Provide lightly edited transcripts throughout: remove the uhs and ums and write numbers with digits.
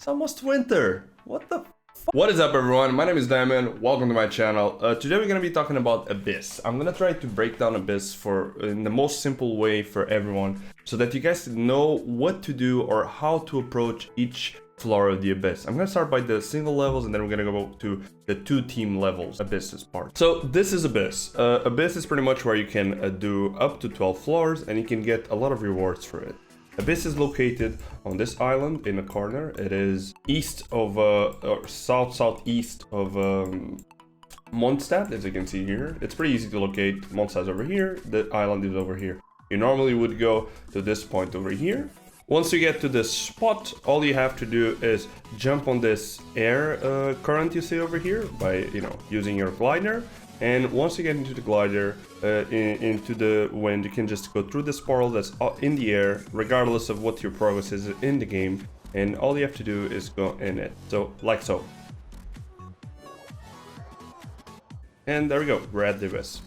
It's almost winter. What the What is up, everyone? My name is Diamond. Welcome to my channel. Today we're going to be talking about Abyss. I'm going to try to break down Abyss in the most simple way for everyone so that you guys know what to do or how to approach each floor of the Abyss. I'm going to start by the single levels and then we're going to go to the two team levels, Abyss's part. So this is Abyss. Abyss is pretty much where you can do up to 12 floors and you can get a lot of rewards for it. Abyss is located on this island in a corner. It is east of, or southeast of Mondstadt, as you can see here. It's pretty easy to locate. Mondstadt's over here, the island is over here. You normally would go to this point over here. Once you get to this spot, all you have to do is jump on this air current you see over here by, using your glider. And once you get into the glider, into the wind, you can just go through this portal that's in the air, regardless of what your progress is in the game. And all you have to do is go in it. So, like so. And there we go, we're at the Abyss.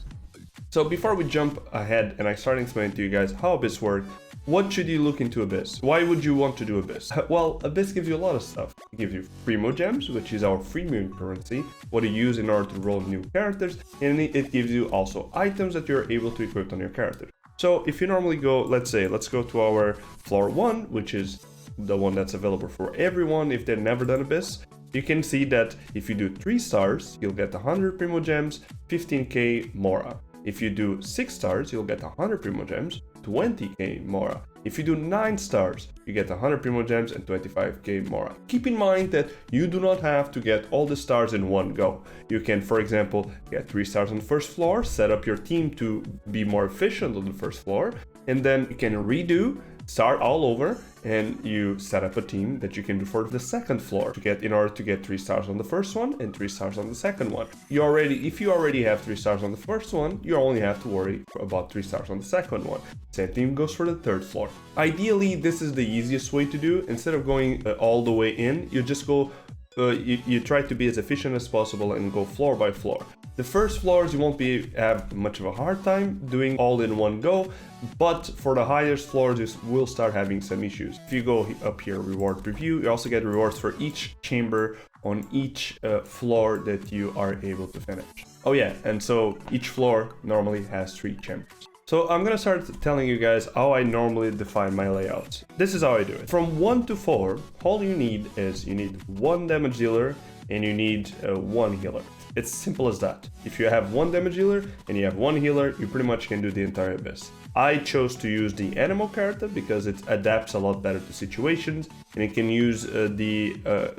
So before we jump ahead and I start explaining to you guys how Abyss works, what should you look into Abyss? Why would you want to do Abyss? Well, Abyss gives you a lot of stuff. It gives you Primo Gems, which is our freemium currency, what you use in order to roll new characters, and it gives you also items that you're able to equip on your character. So if you normally go, let's go to our floor 1, which is the one that's available for everyone if they've never done Abyss. You can see that if you do 3 stars, you'll get 100 Primo Gems, 15k Mora. If you do 6 stars, you'll get 100 Primo Gems, 20k Mora. If you do 9 stars, you get 100 Primo Gems and 25k Mora. Keep in mind that you do not have to get all the stars in one go. You can, for example, get 3 stars on the first floor, set up your team to be more efficient on the first floor, and then you can redo, start all over, and you set up a team that you can do for the second floor in order to get 3 stars on the first one and 3 stars on the second one. If you already have 3 stars on the first one, you only have to worry about 3 stars on the second one. Same thing goes for the third floor. Ideally, this is the easiest way to do. Instead of going all the way in, you just go, you try to be as efficient as possible and go floor by floor. The first floors you won't have much of a hard time doing all in one go, but for the highest floors you will start having some issues. If you go up here, reward preview, you also get rewards for each chamber on each floor that you are able to finish. Oh yeah, and so each floor normally has 3 chambers. So I'm gonna start telling you guys how I normally define my layouts. This is how I do it. From 1 to 4, all you need is 1 damage dealer and you need 1 healer. It's simple as that. If you have 1 damage dealer and you have 1 healer, you pretty much can do the entire Abyss. I chose to use the animal character because it adapts a lot better to situations and it can use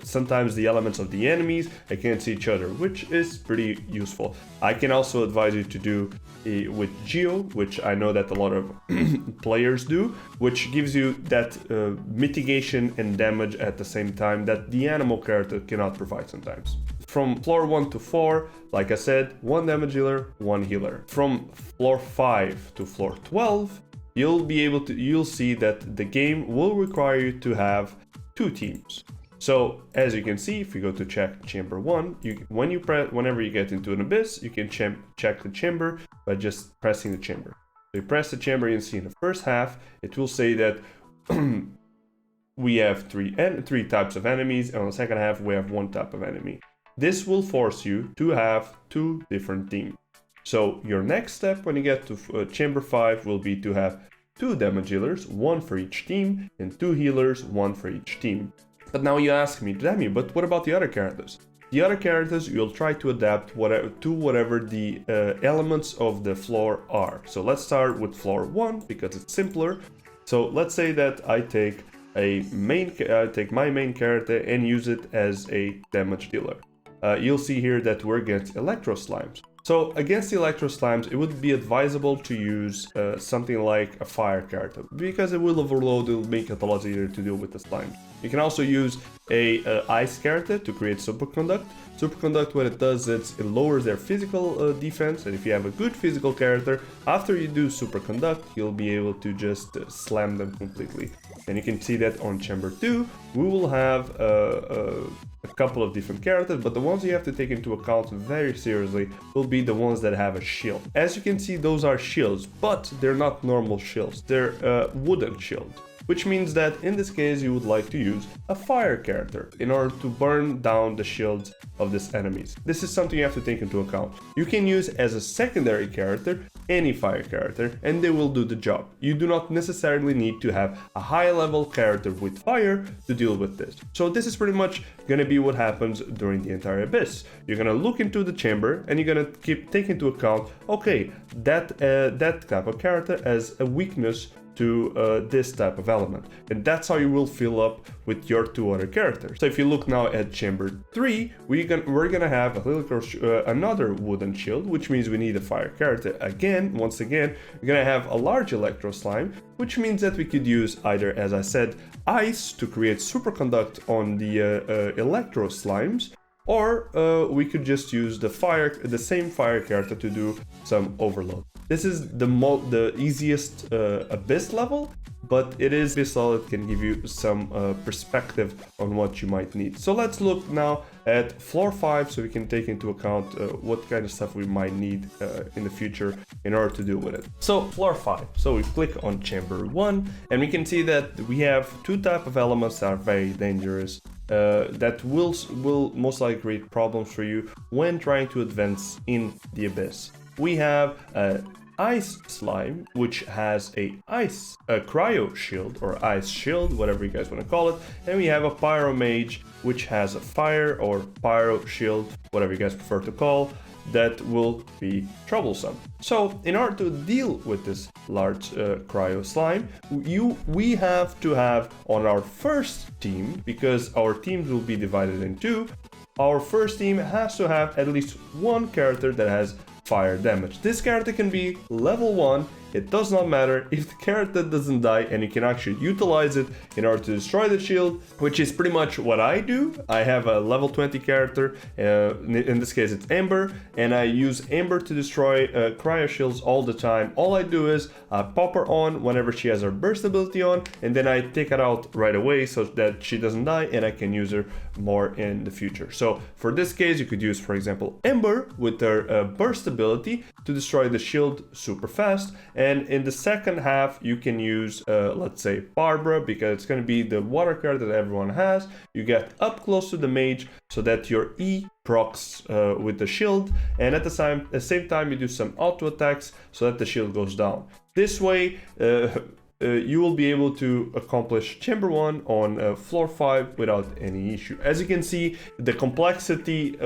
sometimes the elements of the enemies against each other, which is pretty useful. I can also advise you to do with Geo, which I know that a lot of players do, which gives you that mitigation and damage at the same time that the animal character cannot provide sometimes. From floor 1 to 4, like I said, 1 damage dealer, 1 healer. From floor 5 to floor 12, you'll see that the game will require you to have 2 teams. So as you can see, if you go to check chamber 1, whenever you get into an Abyss, you can check the chamber by just pressing the chamber. So you press the chamber, you see in the first half, it will say that we have 3 types of enemies, and on the second half we have 1 type of enemy. This will force you to have 2 different teams. So your next step when you get to chamber 5 will be to have 2 damage dealers, 1 for each team, and 2 healers, 1 for each team. But now you ask me, Demi, but what about the other characters? The other characters you'll try to adapt to whatever the elements of the floor are. So let's start with floor 1 because it's simpler. So let's say that I take my main character and use it as a damage dealer. You'll see here that we're against Electro Slimes. So against the Electro Slimes, it would be advisable to use something like a fire character because it will overload, it will make it a lot easier to deal with the slimes. You can also use a ice character to create Superconduct. Superconduct, what it does is it lowers their physical defense, and if you have a good physical character, after you do Superconduct, you'll be able to just slam them completely. And you can see that on chamber 2, we will have a couple of different characters, but the ones you have to take into account very seriously will be the ones that have a shield. As you can see, those are shields, but they're not normal shields, they're wooden shields. which means that in this case you would like to use a fire character in order to burn down the shields of these enemies. This is something you have to take into account. You can use as a secondary character any fire character and they will do the job. You do not necessarily need to have a high level character with fire to deal with this. So this is pretty much gonna be what happens during the entire abyss. You're gonna look into the chamber and you're gonna take into account, okay, that type of character has a weakness to this type of element, and that's how you will fill up with your two other characters. So if you look now at chamber 3, we're gonna have another wooden shield, which means we need a fire character again. Once again, we're gonna have a large electro slime, which means that we could use either, as I said, ice to create superconduct on the electro slimes, or we could just use the same fire character to do some overload. This is the easiest abyss level, but it is abyssal. It can give you some perspective on what you might need. So let's look now at floor 5 so we can take into account what kind of stuff we might need in the future in order to deal with it. So floor 5, so we click on chamber 1 and we can see that we have two types of elements that are very dangerous. That will most likely create problems for you when trying to advance in the abyss. We have ice slime, which has a cryo shield or ice shield, whatever you guys want to call it, and we have a pyro mage, which has a fire or pyro shield, whatever you guys prefer to call, that will be troublesome. So in order to deal with this large cryo slime, we have to have on our first team, because our teams will be divided in two, our first team has to have at least one character that has fire damage. This character can be level 1, it does not matter if the character doesn't die, and you can actually utilize it in order to destroy the shield, which is pretty much what I do. I have a level 20 character, in this case it's Ember, and I use Ember to destroy cryo shields all the time. All I do is I pop her on whenever she has her burst ability on, and then I take it out right away so that she doesn't die and I can use her more in the future. So for this case you could use, for example, Ember with her burst ability to destroy the shield super fast. And in the second half, you can use, let's say, Barbara, because it's going to be the water card that everyone has. You get up close to the mage so that your E procs with the shield, and at the same time, you do some auto attacks so that the shield goes down. This way, you will be able to accomplish chamber 1 on floor 5 without any issue. As you can see, the complexity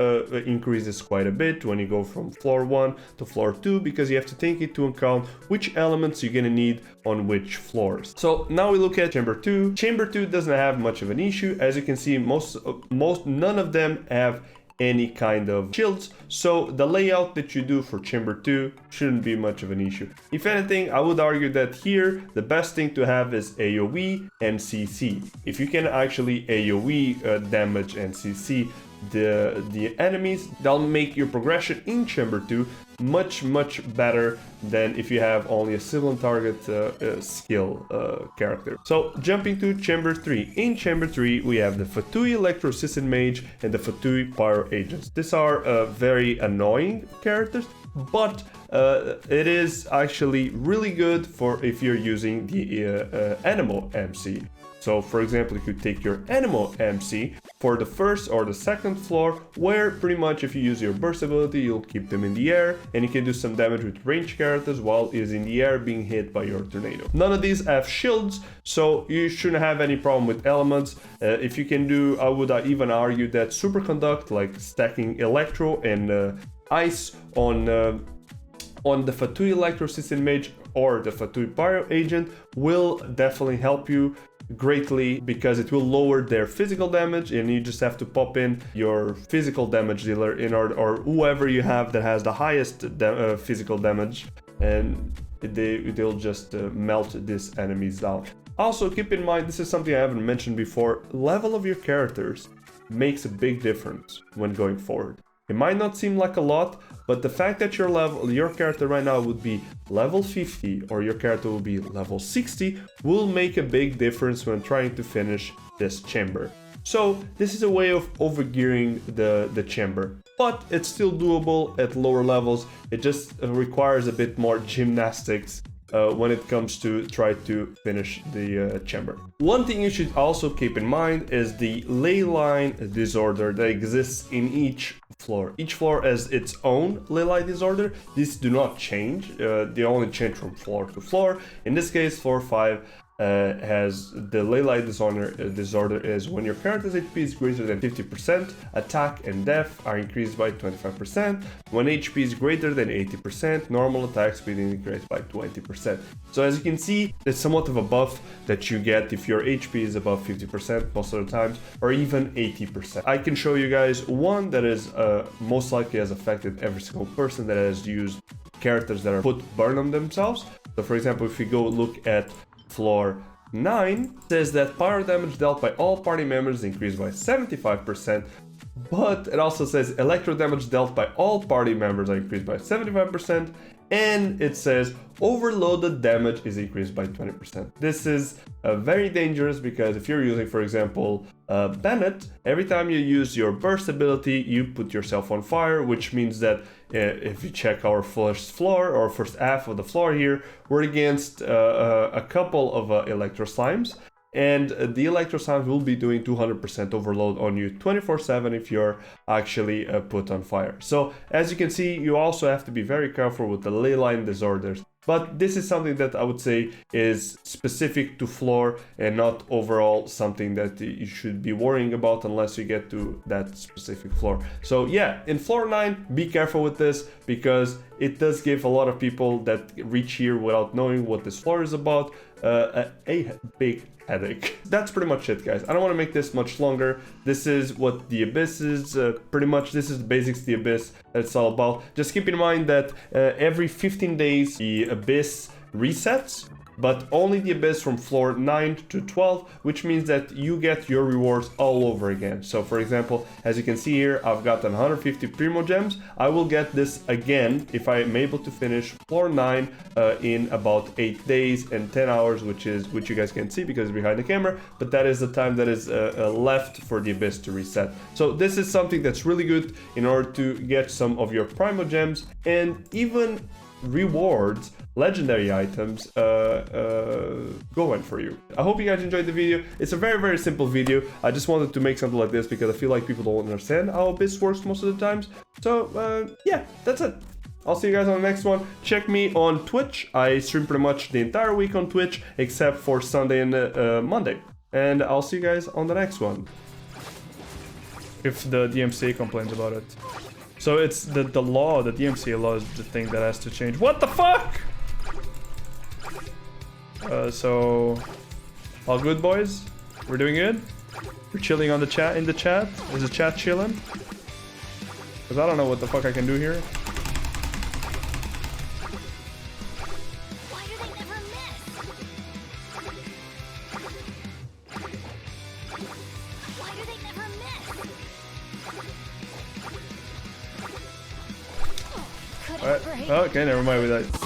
increases quite a bit when you go from floor 1 to floor 2, because you have to take into account which elements you're gonna need on which floors. So now we look at chamber 2. Chamber 2 doesn't have much of an issue. As you can see, none of them have any kind of shields, so the layout that you do for chamber 2 shouldn't be much of an issue. If anything, I would argue that here the best thing to have is AoE and CC. If you can actually AoE damage and CC the enemies, that'll make your progression in chamber 2 much better than if you have only a civilian target skill character. So jumping to chamber 3. In chamber 3 we have the Fatui Electro Assistant Mage and the Fatui Pyro Agents. These are very annoying characters, but it is actually really good for if you're using the Animo MC. So for example, you could take your Animo MC for the first or the second floor, where pretty much if you use your burst ability, you'll keep them in the air, and you can do some damage with ranged characters while it is in the air being hit by your tornado. None of these have shields, so you shouldn't have any problem with elements. If you can do, I would even argue that superconduct, like stacking electro and ice on the Fatui Electro Assistant Mage or the Fatui Pyro Agent, will definitely help you greatly, because it will lower their physical damage, and you just have to pop in your physical damage dealer in order, or whoever you have that has the highest physical damage, and they'll just melt these enemies down. Also keep in mind, this is something I haven't mentioned before, level of your characters makes a big difference when going forward. It might not seem like a lot, but the fact that your character right now would be level 50 or your character will be level 60 will make a big difference when trying to finish this chamber. So this is a way of overgearing the chamber, but it's still doable at lower levels. It just requires a bit more gymnastics when it comes to try to finish the chamber. One thing you should also keep in mind is the ley line disorder that exists in each floor. Each floor has its own ley line disorder. These do not change. They only change from floor to floor. In this case, floor 5 has the ley line disorder is when your character's HP is greater than 50%, attack and def are increased by 25%. When HP is greater than 80%, normal attack speed is increased by 20%. So as you can see, it's somewhat of a buff that you get if your HP is above 50% most of the times, or even 80%. I can show you guys one that is most likely has affected every single person that has used characters that are put burn on themselves. So for example, if we go look at floor 9, says that power damage dealt by all party members increased by 75%, but it also says electro damage dealt by all party members are increased by 75%, and it says overloaded damage is increased by 20%. This is very dangerous because if you're using, for example, Bennett, every time you use your burst ability, you put yourself on fire, which means that if you check our first floor or first half of the floor here, we're against a couple of electro slimes. And the electro slimes will be doing 200% overload on you 24/7 if you're actually put on fire. So as you can see, you also have to be very careful with the ley line disorders. But this is something that I would say is specific to floor and not overall something that you should be worrying about unless you get to that specific floor. So yeah, in floor 9, be careful with this because it does give a lot of people that reach here without knowing what this floor is about a big headache. That's pretty much it, guys. I don't want to make this much longer. This is what the Abyss is. Pretty much this is the basics of the Abyss that it's all about. Just keep in mind that every 15 days the Abyss resets, but only the Abyss from floor 9 to 12, which means that you get your rewards all over again. So for example, as you can see here, I've got 150 Primo Gems. I will get this again if I am able to finish floor 9 in about 8 days and 10 hours, which you guys can't see because it's behind the camera, but that is the time that is left for the Abyss to reset. So this is something that's really good in order to get some of your Primo Gems and even rewards, legendary items going for you. I hope you guys enjoyed the video. It's a very simple video. I just wanted to make something like this because I feel like people don't understand how Abyss works most of the times. So yeah, that's it. I'll see you guys on the next one. Check me on Twitch. I stream pretty much the entire week on Twitch except for Sunday and Monday. And I'll see you guys on the next one. If the DMCA complains about it. So it's the law, the DMCA law is the thing that has to change. What the fuck? So all good, boys? We're doing good? We're chilling on the chat, in the chat? Is the chat chilling? Because I don't know what the fuck I can do here. Why do they never miss? Why do they never miss? Alright. Okay, never mind with that.